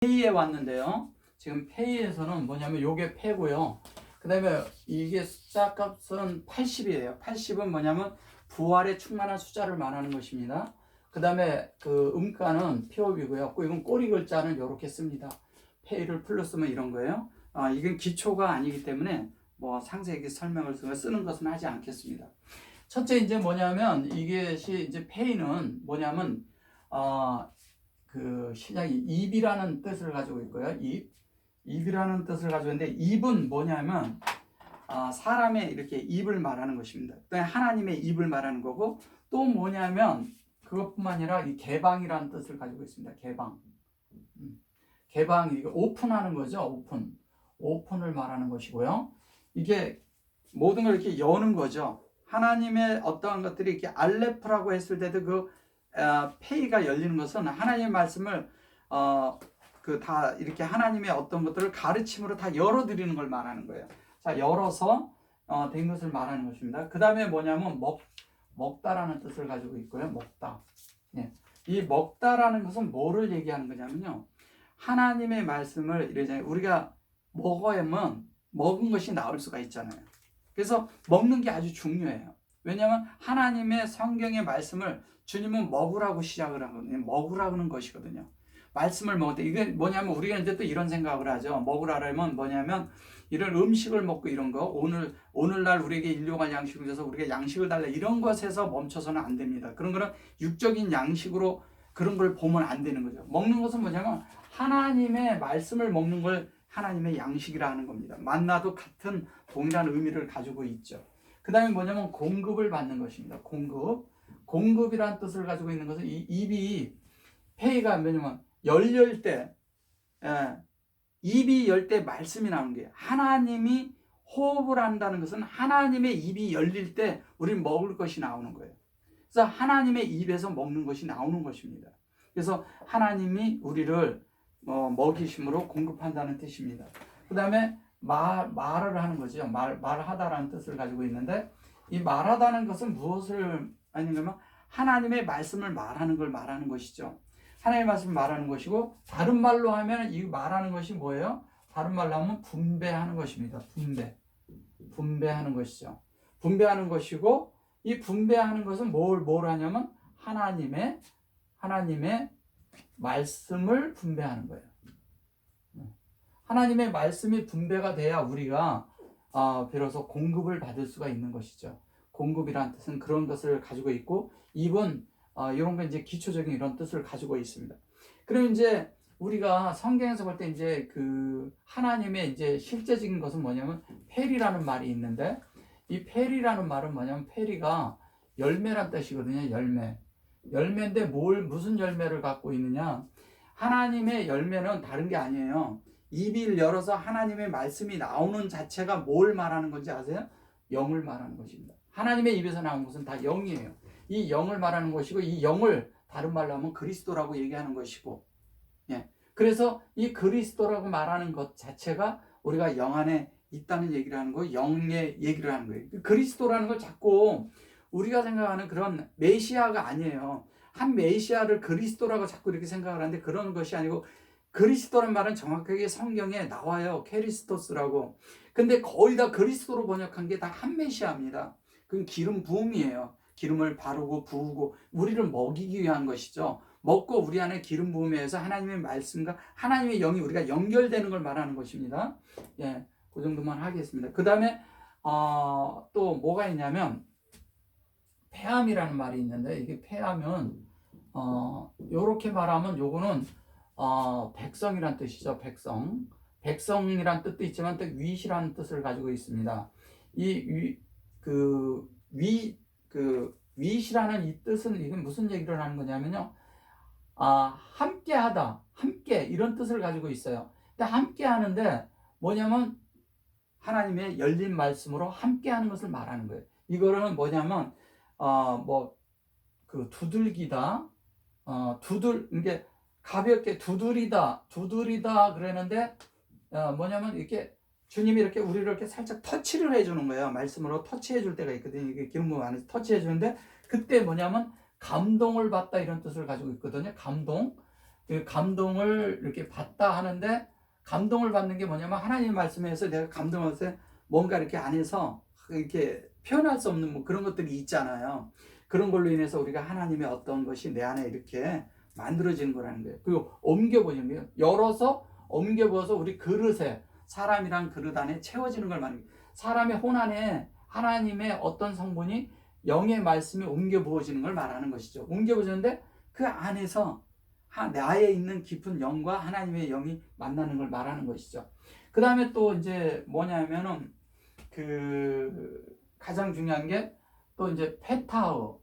페이에 왔는데요. 지금 페이에서는 뭐냐면 요게 패고요. 그 다음에 이게 숫자 값은 80이에요. 80은 뭐냐면 부활에 충만한 숫자를 말하는 것입니다. 그 다음에 그 음가는 피옵이고요. 이건 꼬리 글자는 이렇게 씁니다. 페이를 풀로 쓰면 이런 거예요. 이건 기초가 아니기 때문에 뭐 상세하게 설명을 쓰는 것은 하지 않겠습니다. 첫째 이제 뭐냐면 이것이 이제 페이는 뭐냐면 그 시작이 입이라는 뜻을 가지고 있고요. 입이라는 뜻을 가지고 있는데 입은 뭐냐면 사람의 이렇게 입을 말하는 것입니다. 또 하나님의 입을 말하는 거고 또 뭐냐면 그것뿐만 아니라 이 개방이라는 뜻을 가지고 있습니다. 개방. 개방 이거 오픈하는 거죠. 오픈을 말하는 것이고요. 이게 모든 걸 이렇게 여는 거죠. 하나님의 어떠한 것들이 이렇게 알레프라고 했을 때도 그 페이가 열리는 것은 하나님의 말씀을 다 이렇게 하나님의 어떤 것들을 가르침으로 다 열어드리는 걸 말하는 거예요. 자, 열어서 된 것을 말하는 것입니다. 그 다음에 뭐냐면 먹다라는 뜻을 가지고 있고요. 먹다. 예. 이 먹다라는 것은 뭐를 얘기하는 거냐면요. 하나님의 말씀을 이러잖아요. 우리가 먹으면 먹은 것이 나올 수가 있잖아요. 그래서 먹는 게 아주 중요해요. 왜냐하면 하나님의 성경의 말씀을 주님은 먹으라고 시작을 하거든요. 먹으라는 것이거든요. 말씀을 먹을 때 이게 뭐냐면 우리가 이제 또 이런 생각을 하죠. 먹으라면 뭐냐면 이런 음식을 먹고 이런 거 오늘날 우리에게 일용할 양식을 줘서 우리가 양식을 달라 이런 것에서 멈춰서는 안 됩니다. 그런 거는 육적인 양식으로 그런 걸 보면 안 되는 거죠. 먹는 것은 뭐냐면 하나님의 말씀을 먹는 걸 하나님의 양식이라 하는 겁니다. 만나도 같은 동일한 의미를 가지고 있죠. 그 다음에 뭐냐면 공급을 받는 것입니다. 공급이라는 뜻을 가지고 있는 것은 이 입이 페이가 뭐냐면 열릴 때 입이 열 때 말씀이 나오는 거예요. 하나님이 호흡을 한다는 것은 하나님의 입이 열릴 때 우리는 먹을 것이 나오는 거예요. 그래서 하나님의 입에서 먹는 것이 나오는 것입니다. 그래서 하나님이 우리를 먹이심으로 공급한다는 뜻입니다. 그 다음에 말을 하는 거죠. 말하다라는 뜻을 가지고 있는데 이 말하다는 것은 무엇을 아니냐면 하나님의 말씀을 말하는 걸 말하는 것이죠. 하나님의 말씀을 말하는 것이고 다른 말로 하면 이 말하는 것이 뭐예요? 다른 말로 하면 분배하는 것입니다. 분배하는 것이죠. 분배하는 것이고 이 분배하는 것은 뭘 하냐면 하나님의 말씀을 분배하는 거예요. 하나님의 말씀이 분배가 돼야 우리가 비로소 공급을 받을 수가 있는 것이죠. 공급이란 뜻은 그런 것을 가지고 있고 입은 이런 거 이제 기초적인 이런 뜻을 가지고 있습니다. 그럼 이제 우리가 성경에서 볼 때 이제 그 하나님의 이제 실제적인 것은 뭐냐면 페리라는 말이 있는데 이 페리라는 말은 뭐냐면 페리가 열매란 뜻이거든요. 열매인데 무슨 열매를 갖고 있느냐? 하나님의 열매는 다른 게 아니에요. 입을 열어서 하나님의 말씀이 나오는 자체가 뭘 말하는 건지 아세요? 영을 말하는 것입니다. 하나님의 입에서 나온 것은 다 영이에요. 이 영을 말하는 것이고 이 영을 다른 말로 하면 그리스도라고 얘기하는 것이고 그래서 이 그리스도라고 말하는 것 자체가 우리가 영 안에 있다는 얘기를 하는 거예요. 영의 얘기를 하는 거예요. 그리스도라는 걸 자꾸 우리가 생각하는 그런 메시아가 아니에요. 한 메시아를 그리스도라고 자꾸 이렇게 생각을 하는데 그런 것이 아니고 그리스도란 말은 정확하게 성경에 나와요. 케리스토스라고. 근데 거의 다 그리스도로 번역한 게 다 한 메시아입니다. 그건 기름 부음이에요. 기름을 바르고 부으고 우리를 먹이기 위한 것이죠. 먹고 우리 안에 기름 부음에 의해서 하나님의 말씀과 하나님의 영이 우리가 연결되는 걸 말하는 것입니다. 그 정도만 하겠습니다. 그 다음에 또 뭐가 있냐면 폐암이라는 말이 있는데 이게 폐암은 요렇게 말하면 요거는 백성이란 뜻이죠. 백성이란 뜻도 있지만 또 윗이라는 뜻을 가지고 있습니다. 윗이라는 이 뜻은 이건 무슨 얘기를 하는 거냐면요. 함께하다, 함께 이런 뜻을 가지고 있어요. 근데 함께 하는데 뭐냐면 하나님의 열린 말씀으로 함께하는 것을 말하는 거예요. 이거는 뭐냐면 두들기다, 이게 가볍게 두드리다 그러는데 뭐냐면 이렇게 주님이 이렇게 우리를 이렇게 살짝 터치를 해주는 거예요. 말씀으로 터치해 줄 때가 있거든요. 이게 기름 부음 안에서 터치해 주는데 그때 뭐냐면 감동을 받다 이런 뜻을 가지고 있거든요. 감동. 감동을 이렇게 받다 하는데, 감동을 받는 게 뭐냐면 하나님 말씀에서 내가 감동할 때 뭔가 이렇게 안에서 이렇게 표현할 수 없는 뭐 그런 것들이 있잖아요. 그런 걸로 인해서 우리가 하나님의 어떤 것이 내 안에 이렇게 만들어지는 거라는 거예요. 그리고 옮겨보는 거예요. 열어서 옮겨보아서 우리 그릇에, 사람이란 그릇 안에 채워지는 걸 말하는 거예요. 사람의 혼 안에 하나님의 어떤 성분이, 영의 말씀이 옮겨 부어지는 걸 말하는 것이죠. 옮겨 부어지는데 그 안에서 나에 있는 깊은 영과 하나님의 영이 만나는 걸 말하는 것이죠. 그 다음에 또 이제 뭐냐면은 가장 중요한 게 또 이제 페타흐.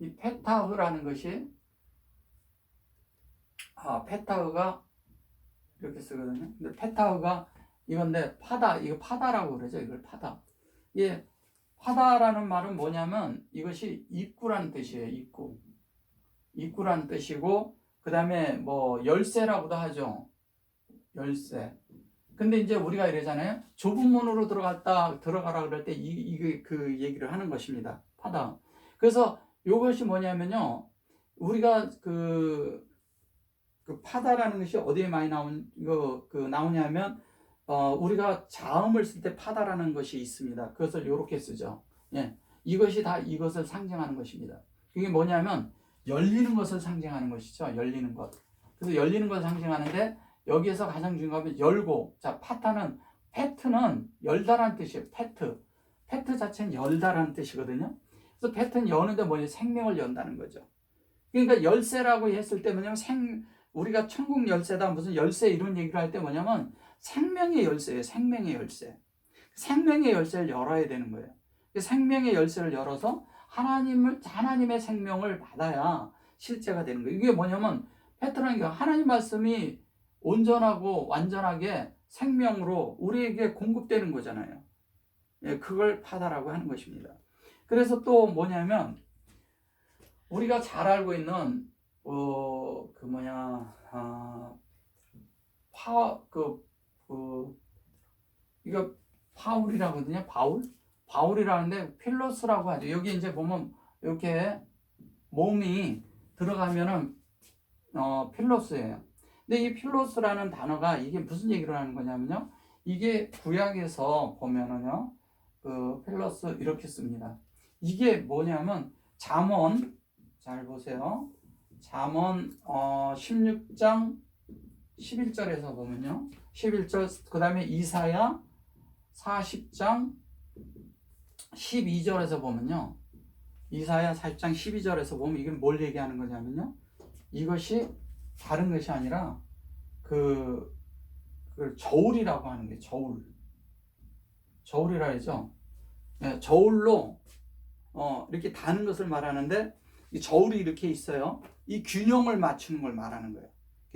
이 페타흐라는 것이, 페타흐가 이렇게 쓰거든요. 근데 페타흐가 이건데, 이거 파다라고 그러죠. 이걸 파다. 예, 파다라는 말은 뭐냐면 이것이 입구라는 뜻이에요. 입구라는 뜻이고, 그 다음에 뭐 열쇠라고도 하죠. 열쇠. 근데 이제 우리가 이러잖아요. 좁은 문으로 들어가라 그럴 때 이게 그 얘기를 하는 것입니다. 파다. 그래서 이것이 뭐냐면요. 우리가 그 파다라는 것이 어디에 많이 나오냐면, 우리가 자음을 쓸 때 파다라는 것이 있습니다. 그것을 이렇게 쓰죠. 예. 이것이 다 이것을 상징하는 것입니다. 그게 뭐냐면 열리는 것을 상징하는 것이죠. 열리는 것. 그래서 열리는 것을 상징하는데, 여기에서 가장 중요한 건 열고, 자, 페트는 열다라는 뜻이에요. 페트 자체는 열다라는 뜻이거든요. 그래서 페트는 여는데 뭐냐, 생명을 연다는 거죠. 그러니까 열쇠라고 했을 때 뭐냐면 우리가 천국 열쇠다, 무슨 열쇠 이런 얘기를 할 때 뭐냐면 생명의 열쇠예요. 생명의 열쇠. 생명의 열쇠를 열어야 되는 거예요. 생명의 열쇠를 열어서 하나님의 생명을 받아야 실제가 되는 거예요. 이게 뭐냐면 페트라는 게 하나님 말씀이 온전하고 완전하게 생명으로 우리에게 공급되는 거잖아요. 예, 그걸 파다라고 하는 것입니다. 그래서 또 뭐냐면 우리가 잘 알고 있는 이거 파울이라거든요. 바울이라는데 필로스라고 하죠. 여기 이제 보면 이렇게 몸이 들어가면은 필로스예요. 근데 이 필로스라는 단어가 이게 무슨 얘기를 하는 거냐면요. 이게 구약에서 보면은요. 필로스 이렇게 씁니다. 이게 뭐냐면 잠언, 잘 보세요. 잠언 16장 11절에서 보면요. 11절, 그 다음에 이사야 40장 12절에서 보면요. 이사야 40장 12절에서 보면 이게 뭘 얘기하는 거냐면요. 이것이 다른 것이 아니라 그걸 저울이라고 하는 게 저울이라 하죠. 네, 저울로 이렇게 다는 것을 말하는데, 이 저울이 이렇게 있어요. 이 균형을 맞추는 걸 말하는 거예요.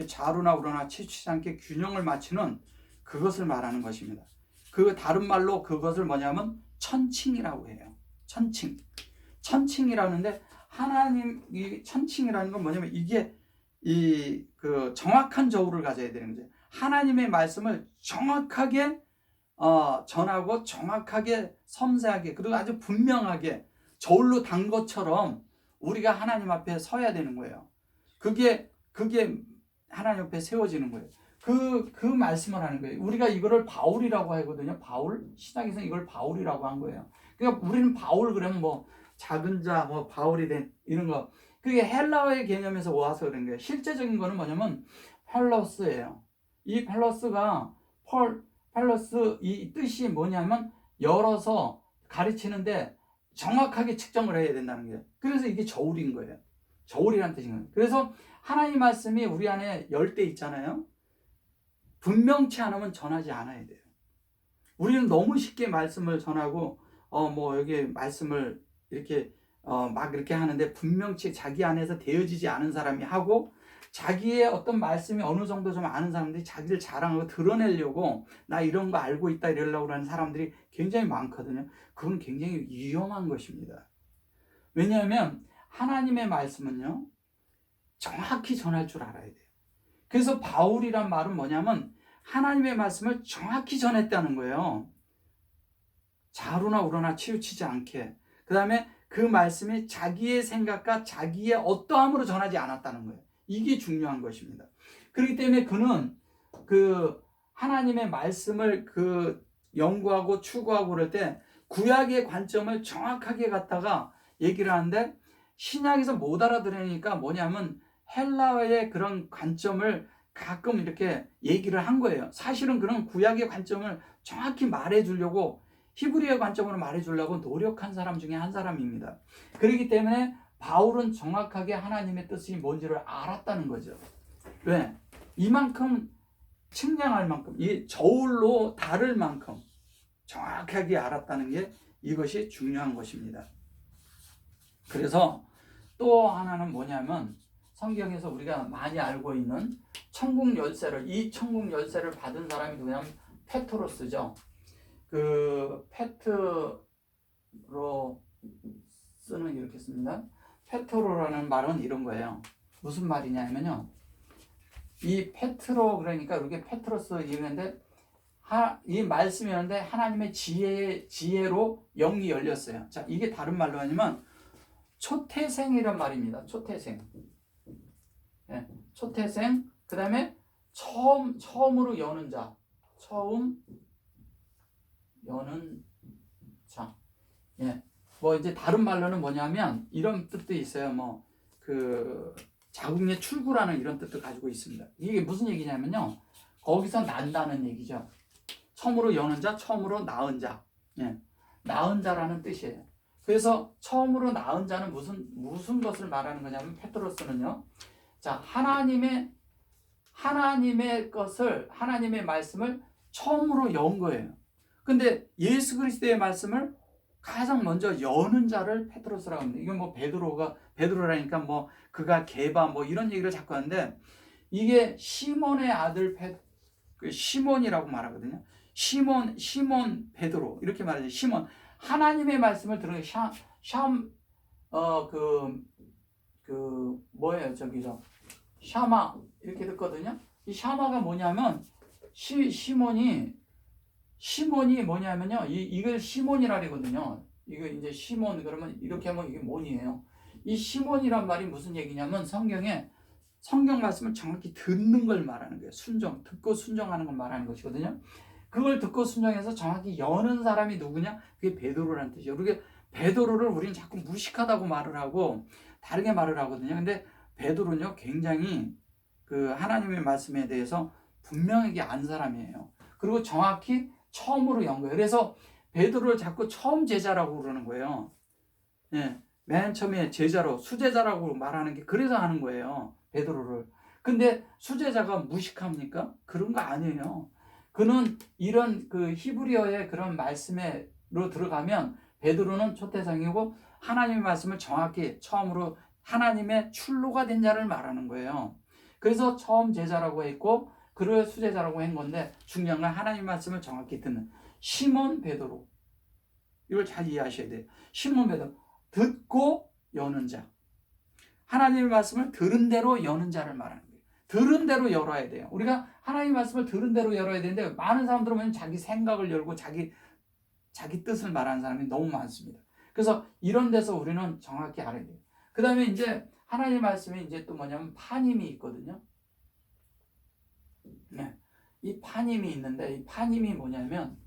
좌로나 우로나 치우치지 않게 균형을 맞추는 그것을 말하는 것입니다. 그 다른 말로 그것을 뭐냐면 천칭이라고 해요. 천칭이라는데, 이 천칭이라는 건 뭐냐면 이게 정확한 저울을 가져야 되는 거죠. 하나님의 말씀을 정확하게 전하고 정확하게 섬세하게, 그리고 아주 분명하게 저울로 단 것처럼 우리가 하나님 앞에 서야 되는 거예요. 그게 하나님 앞에 세워지는 거예요. 그 말씀을 하는 거예요. 우리가 이거를 바울이라고 하거든요. 신약에서 이걸 바울이라고 한 거예요. 그러니까 우리는 바울 그러면 뭐 작은 자, 뭐 바울이 된 이런 거, 그게 헬라어의 개념에서 와서 그런 거예요. 실제적인 거는 뭐냐면 펠로스예요. 이 펠로스가 펠로스 이 뜻이 뭐냐면 열어서 가르치는데 정확하게 측정을 해야 된다는 거예요. 그래서 이게 저울인 거예요. 저울이라는 뜻인 거예요. 그래서 하나님 말씀이 우리 안에 열 때 있잖아요. 분명치 않으면 전하지 않아야 돼요. 우리는 너무 쉽게 말씀을 전하고 여기 말씀을 이렇게 막 이렇게 하는데, 분명치 자기 안에서 되어지지 않은 사람이 하고, 자기의 어떤 말씀이 어느 정도 좀 아는 사람들이 자기를 자랑하고 드러내려고 나 이런 거 알고 있다 이러려고 하는 사람들이 굉장히 많거든요. 그건 굉장히 위험한 것입니다. 왜냐하면 하나님의 말씀은요, 정확히 전할 줄 알아야 돼요. 그래서 바울이란 말은 뭐냐면 하나님의 말씀을 정확히 전했다는 거예요. 좌로나 우로나 치우치지 않게. 그 다음에 그 말씀이 자기의 생각과 자기의 어떠함으로 전하지 않았다는 거예요. 이게 중요한 것입니다. 그렇기 때문에 그는 그 하나님의 말씀을 그 연구하고 추구하고 그럴 때 구약의 관점을 정확하게 갖다가 얘기를 하는데 신약에서 못 알아들으니까 뭐냐면 헬라어의 그런 관점을 가끔 이렇게 얘기를 한 거예요. 사실은 그런 구약의 관점을 정확히 말해주려고 히브리어 관점으로 말해주려고 노력한 사람 중에 한 사람입니다. 그렇기 때문에 바울은 정확하게 하나님의 뜻이 뭔지를 알았다는 거죠. 왜? 이만큼 측량할 만큼, 이 저울로 다를 만큼 정확하게 알았다는 게 이것이 중요한 것입니다. 그래서 또 하나는 뭐냐면 성경에서 우리가 많이 알고 있는 천국 열쇠를, 이 천국 열쇠를 받은 사람이 누구냐면 페트로스죠. 그 페트로스는 이렇게 씁니다. 페트로라는 말은 이런 거예요. 무슨 말이냐면요. 이 페트로 그러니까 이렇게 페트로스 이랬는데 이 말씀이었는데 하나님의 지혜로 영이 열렸어요. 자, 이게 다른 말로 하냐면 초태생이란 말입니다. 초태생. 네, 초태생. 그 다음에 처음으로 여는 자. 처음 여는 자. 예. 뭐 이제 다른 말로는 뭐냐면 이런 뜻도 있어요. 뭐 그 자궁의 출구라는 이런 뜻도 가지고 있습니다. 이게 무슨 얘기냐면요. 거기서 난다는 얘기죠. 처음으로 여는 자, 처음으로 낳은 자. 예. 낳은 자라는 뜻이에요. 그래서 처음으로 낳은 자는 무슨 것을 말하는 거냐면 페트로스는요. 자, 하나님의 것을, 하나님의 말씀을 처음으로 연 거예요. 근데 예수 그리스도의 말씀을 가장 먼저 여는 자를 페트로스라고 합니다. 이건 뭐 베드로라니까 뭐 그가 게바 뭐 이런 얘기를 자꾸 하는데 이게 시몬의 아들 시몬이라고 말하거든요. 시몬 베드로 이렇게 말하죠. 시몬 하나님의 말씀을 들어요. 뭐예요 저기서 샤마 이렇게 듣거든요. 이 샤마가 뭐냐면 시몬이 뭐냐면요. 이걸 시몬이라 그러거든요. 이거 이제 시몬 그러면 이렇게 하면 이게 뭔이에요. 이 시몬이란 말이 무슨 얘기냐면 성경 말씀을 정확히 듣는 걸 말하는 거예요. 듣고 순종하는 걸 말하는 것이거든요. 그걸 듣고 순종해서 정확히 여는 사람이 누구냐? 그게 베드로라는 뜻이에요. 그러게 베드로를 우리는 자꾸 무식하다고 말을 하고 다르게 말을 하거든요. 근데 베드로는요, 굉장히 그 하나님의 말씀에 대해서 분명하게 안 사람이에요. 그리고 정확히 처음으로 연 거예요. 그래서 베드로를 자꾸 처음 제자라고 그러는 거예요. 예, 맨 처음에 제자로 수제자라고 말하는 게 그래서 하는 거예요. 베드로를. 근데 수제자가 무식합니까? 그런 거 아니에요. 그는 이런 그 히브리어의 그런 말씀으로 들어가면 베드로는 초태생이고 하나님의 말씀을 정확히 처음으로 하나님의 출로가 된 자를 말하는 거예요. 그래서 처음 제자라고 했고 그를 수제자라고 한 건데 중요한 건 하나님 말씀을 정확히 듣는 시몬 베드로. 이걸 잘 이해하셔야 돼요. 시몬 베드로. 듣고 여는 자. 하나님의 말씀을 들은 대로 여는 자를 말하는 거예요. 들은 대로 열어야 돼요. 우리가 하나님의 말씀을 들은 대로 열어야 되는데 많은 사람들은 자기 생각을 열고 자기 뜻을 말하는 사람이 너무 많습니다. 그래서 이런 데서 우리는 정확히 알아야 돼요. 그 다음에 이제 하나님의 말씀에 이제 또 뭐냐면 파님이 있거든요. 네. 이 파님이 있는데 이 파님이 뭐냐면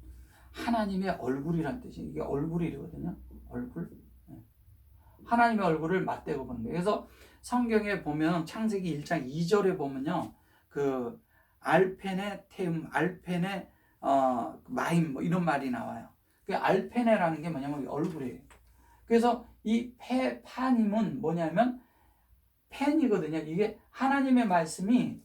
하나님의 얼굴이란 뜻이에요. 이게 얼굴이거든요. 얼굴. 네. 하나님의 얼굴을 맞대고 보는 거예요. 그래서 성경에 보면 창세기 1장 2절에 보면요. 그 알펜의 태움, 알펜의 마임 뭐 이런 말이 나와요. 그 알펜에라는 게 뭐냐면 얼굴이에요. 그래서 이 파님은 뭐냐면 펜이거든요. 이게 하나님의 말씀이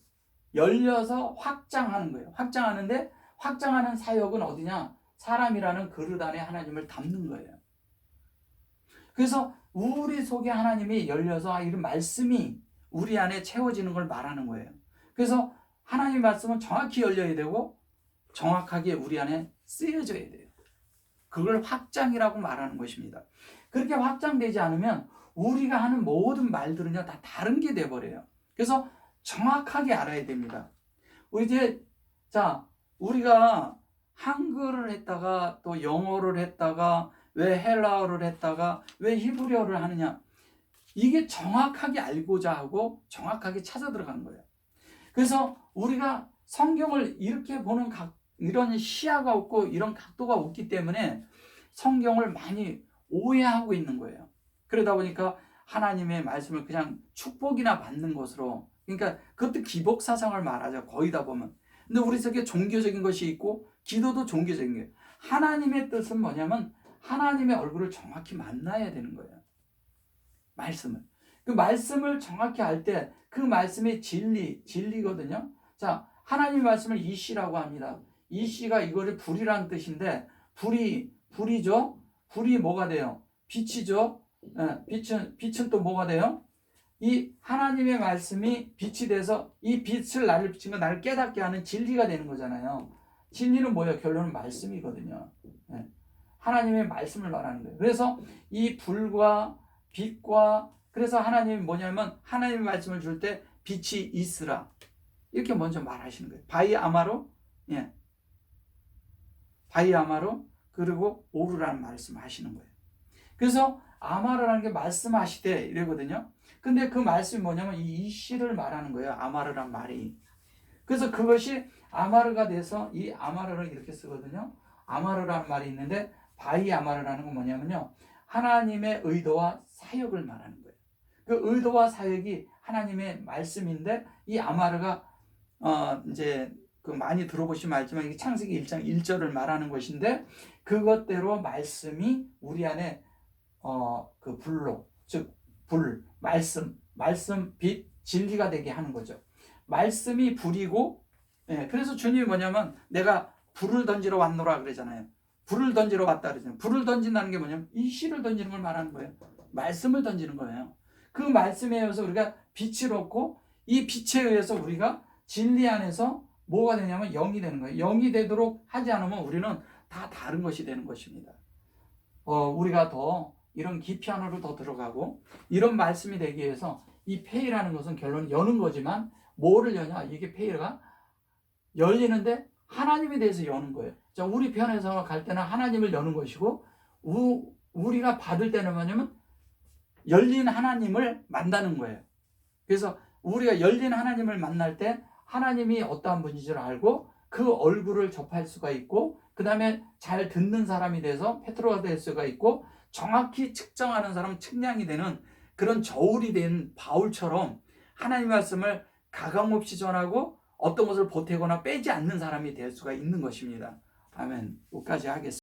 열려서 확장하는 거예요. 확장하는데 확장하는 사역은 어디냐? 사람이라는 그릇 안에 하나님을 담는 거예요. 그래서 우리 속에 하나님이 열려서 이런 말씀이 우리 안에 채워지는 걸 말하는 거예요. 그래서 하나님의 말씀은 정확히 열려야 되고 정확하게 우리 안에 쓰여져야 돼요. 그걸 확장이라고 말하는 것입니다. 그렇게 확장되지 않으면 우리가 하는 모든 말들은요 다 다른 게 돼버려요. 그래서 정확하게 알아야 됩니다. 우리가 한글을 했다가 또 영어를 했다가 왜 헬라어를 했다가 왜 히브리어를 하느냐? 이게 정확하게 알고자 하고 정확하게 찾아 들어가는 거예요. 그래서 우리가 성경을 이렇게 보는 이런 시야가 없고 이런 각도가 없기 때문에 성경을 많이 오해하고 있는 거예요. 그러다 보니까 하나님의 말씀을 그냥 축복이나 받는 것으로, 그러니까 그것도 기복사상을 말하죠. 거의 다 보면. 근데 우리 속에 종교적인 것이 있고 기도도 종교적인 거예요. 하나님의 뜻은 뭐냐면 하나님의 얼굴을 정확히 만나야 되는 거예요. 말씀을. 그 말씀을 정확히 알 때 그 말씀의 진리거든요. 자, 하나님의 말씀을 이시라고 합니다. 이시가 이거를 불이라는 뜻인데, 불이죠? 불이 뭐가 돼요? 빛이죠? 빛은 또 뭐가 돼요? 이 하나님의 말씀이 빛이 돼서 이 빛을 나를 비친 거 나를 깨닫게 하는 진리가 되는 거잖아요. 진리는 뭐예요? 결론은 말씀이거든요. 하나님의 말씀을 말하는 거예요. 그래서 이 불과 빛과, 그래서 하나님이 뭐냐면 하나님의 말씀을 줄 때 빛이 있으라 이렇게 먼저 말하시는 거예요. 바이아마로, 바이아마로, 그리고 오르라는 말씀을 하시는 거예요. 그래서 아마르라는 게 말씀하시되 이러거든요. 근데 그 말씀이 뭐냐면 이 이시를 말하는 거예요. 아마르란 말이. 그래서 그것이 아마르가 돼서 이 아마르를 이렇게 쓰거든요. 아마르라는 말이 있는데 바이아마르라는 건 뭐냐면요, 하나님의 의도와 사역을 말하는 거예요. 그 의도와 사역이 하나님의 말씀인데, 이 아마르가 이제 그 많이 들어보시면 알지만 이게 창세기 1장 1절을 말하는 것인데, 그것대로 말씀이 우리 안에 그 불로, 즉 불, 말씀, 빛, 진리가 되게 하는 거죠. 말씀이 불이고, 그래서 주님이 뭐냐면 내가 불을 던지러 왔노라 그러잖아요. 불을 던지러 왔다 그러잖아요. 불을 던진다는 게 뭐냐면 이시를 던지는 걸 말하는 거예요. 말씀을 던지는 거예요. 그 말씀에 의해서 우리가 빛을 얻고, 이 빛에 의해서 우리가 진리 안에서 뭐가 되냐면 영이 되는 거예요. 영이 되도록 하지 않으면 우리는 다 다른 것이 되는 것입니다. 우리가 더 이런 깊이 안으로 더 들어가고, 이런 말씀이 되기 위해서 이 폐이라는 것은 결론 여는 거지만, 뭐를 여냐? 이게 폐이가 열리는데 하나님에 대해서 여는 거예요. 자, 우리 편에서 갈 때는 하나님을 여는 것이고, 우리가 받을 때는 뭐냐면 열린 하나님을 만나는 거예요. 그래서 우리가 열린 하나님을 만날 때 하나님이 어떠한 분인 줄 알고 그 얼굴을 접할 수가 있고, 그 다음에 잘 듣는 사람이 돼서 페트로가 될 수가 있고, 정확히 측정하는 사람, 측량이 되는 그런 저울이 된 바울처럼 하나님의 말씀을 가감없이 전하고 어떤 것을 보태거나 빼지 않는 사람이 될 수가 있는 것입니다. 아멘. 여기까지 하겠습니다.